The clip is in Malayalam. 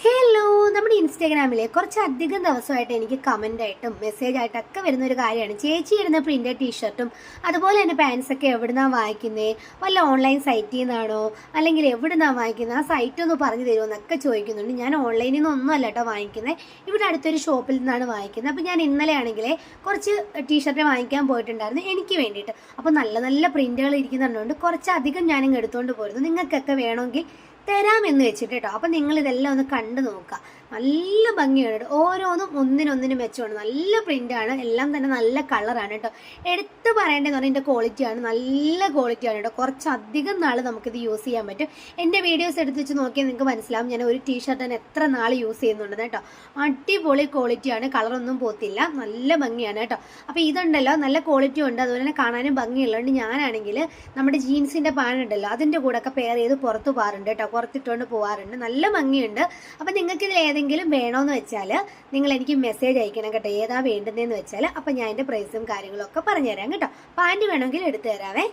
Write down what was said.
ഹലോ, നമ്മുടെ ഇൻസ്റ്റാഗ്രാമിലെ കുറച്ചധികം ദിവസമായിട്ട് എനിക്ക് കമൻ്റ് ആയിട്ടും മെസ്സേജ് ആയിട്ടൊക്കെ വരുന്ന ഒരു കാര്യമാണ്. ചേച്ചി ഇടുന്ന പ്രിന്റഡ് ടീഷർട്ടും അതുപോലെ തന്നെ പാൻസൊക്കെ എവിടുന്നാണ് വാങ്ങിക്കുന്നത്, വല്ല ഓൺലൈൻ സൈറ്റിൽ നിന്നാണോ അല്ലെങ്കിൽ എവിടുന്നാണ് വാങ്ങിക്കുന്നത്, ആ സൈറ്റ് ഒന്ന് പറഞ്ഞു തരുമോ എന്നൊക്കെ ചോദിക്കുന്നുണ്ട്. ഞാൻ ഓൺലൈനിൽ നിന്നൊന്നും അല്ല കേട്ടോ വാങ്ങിക്കുന്നത്, ഇവിടെ അടുത്തൊരു ഷോപ്പിൽ നിന്നാണ് വാങ്ങിക്കുന്നത്. അപ്പോൾ ഞാൻ ഇന്നലെ ആണെങ്കിൽ കുറച്ച് ടീഷർട്ട് വാങ്ങിക്കാൻ പോയിട്ടുണ്ടായിരുന്നു എനിക്ക് വേണ്ടിയിട്ട്. അപ്പോൾ നല്ല നല്ല പ്രിന്റുകൾ ഇരിക്കുന്നുണ്ട്, കുറച്ചധികം ഞാനിങ്ങ് എടുത്തുകൊണ്ട് പോരുന്നു. നിങ്ങൾക്കൊക്കെ വേണമെങ്കിൽ തരാമെന്ന് വെച്ചിട്ട് കേട്ടോ. അപ്പം നിങ്ങൾ ഇതെല്ലാം ഒന്ന് കണ്ടു നോക്കുക. നല്ല ഭംഗിയാണ് കേട്ടോ, ഓരോന്നും ഒന്നിനൊന്നിനും മെച്ചമാണ്. നല്ല പ്രിൻ്റാണ്, എല്ലാം തന്നെ നല്ല കളറാണ് കേട്ടോ. എടുത്ത് പറയേണ്ടതെന്ന് പറഞ്ഞാൽ ഇതിൻ്റെ ക്വാളിറ്റിയാണ്, നല്ല ക്വാളിറ്റിയാണ് കേട്ടോ. കുറച്ചധികം നാൾ നമുക്കിത് യൂസ് ചെയ്യാൻ പറ്റും. എൻ്റെ വീഡിയോസ് എടുത്ത് വെച്ച് നോക്കിയാൽ നിങ്ങൾക്ക് മനസ്സിലാവും ഞാൻ ഒരു ടീഷർട്ട് തന്നെ എത്ര നാൾ യൂസ് ചെയ്യുന്നുണ്ടെന്ന് കേട്ടോ. അടിപൊളി ക്വാളിറ്റിയാണ്, കളറൊന്നും പോത്തില്ല, നല്ല ഭംഗിയാണ് കേട്ടോ. അപ്പോൾ ഇതുണ്ടല്ലോ നല്ല ക്വാളിറ്റി ഉണ്ട്, അതുപോലെ തന്നെ കാണാനും ഭംഗിയുള്ളതുകൊണ്ട് ഞാനാണെങ്കിൽ നമ്മുടെ ജീൻസിൻ്റെ പാനുണ്ടല്ലോ അതിൻ്റെ കൂടെ ഒക്കെ പെയർ ചെയ്ത് പുറത്ത് പോകാറുണ്ട് കേട്ടോ, പുറത്തിട്ടുകൊണ്ട് പോകാറുണ്ട്. നല്ല ഭംഗിയുണ്ട്. അപ്പം നിങ്ങൾക്ക് ഇതിൽ ഏതെങ്കിലും വേണമെന്ന് വെച്ചാൽ നിങ്ങൾ എനിക്ക് മെസ്സേജ് അയക്കണം കേട്ടോ, ഏതാ വേണ്ടുന്നതെന്ന് വെച്ചാൽ. അപ്പം ഞാൻ എൻ്റെ പ്രൈസും കാര്യങ്ങളും ഒക്കെ പറഞ്ഞുതരാം കേട്ടോ. പാൻറ് വേണമെങ്കിൽ എടുത്തു തരാവേ.